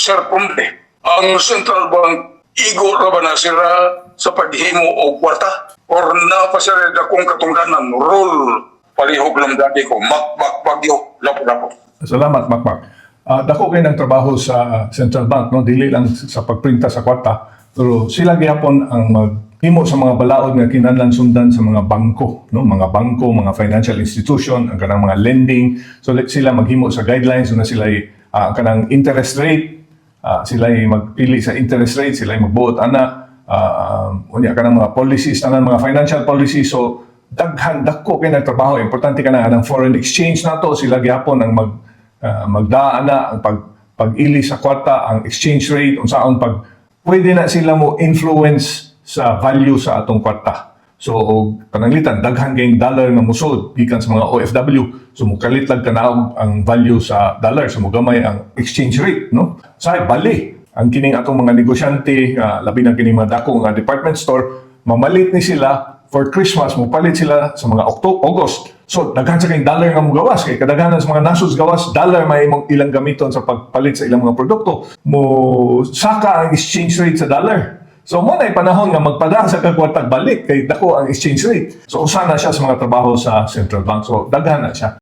Sir Pompe, ang Central Bank igo ra ba na sila sa paghimo o kwarta? Or na pa sila akong katungdanan, role, palihog lang dati ko, makbak bagyo, lapo-lapo. Salamat, Makmak. Dako kayo ng trabaho sa Central Bank, no? Dili lang sa pagprinta sa kwarta, pero sila gyapon ang maghimo sa mga balaod nga kinahanglan sundan sa mga bangko, no? Mga bangko, mga financial institution, ang kanang mga lending. So sila maghimo sa guidelines na sila kanang interest rate, sila magpili sa interest rate, sila magbuot ana unya kanang mga policies, tanan mga financial policies. So daghan dako kay nagtrabaho. Importante kanang anang foreign exchange nato, sila gyapon ang magdaan na ang pag-ili sa kwarta, ang exchange rate, unsaon pag pwede na sila mo influence sa value sa atong kwarta. So pananglitan daghan kayong dollar nga musod gikan sa mga OFW. So mukalit lang kanaog ang value sa dollar, so mugamay ang exchange rate, no? Sa bali ang kining atong mga negosyante, labi na kining mga dako nga department store, mamalit ni sila for Christmas, mupalit sila sa mga August. So daghan sa kayong dollar nga mugawas, kay kadaghanan sa mga nasod gawas dollar may imong ilang gamiton sa pagpalit sa ilang mga produkto, mo saka ang exchange rate sa dollar. So mo na panahon nga magpada sa kagwartag balik kay dako ang exchange rate. So usa na siya sa mga trabaho sa Central Bank. So daghan na siya.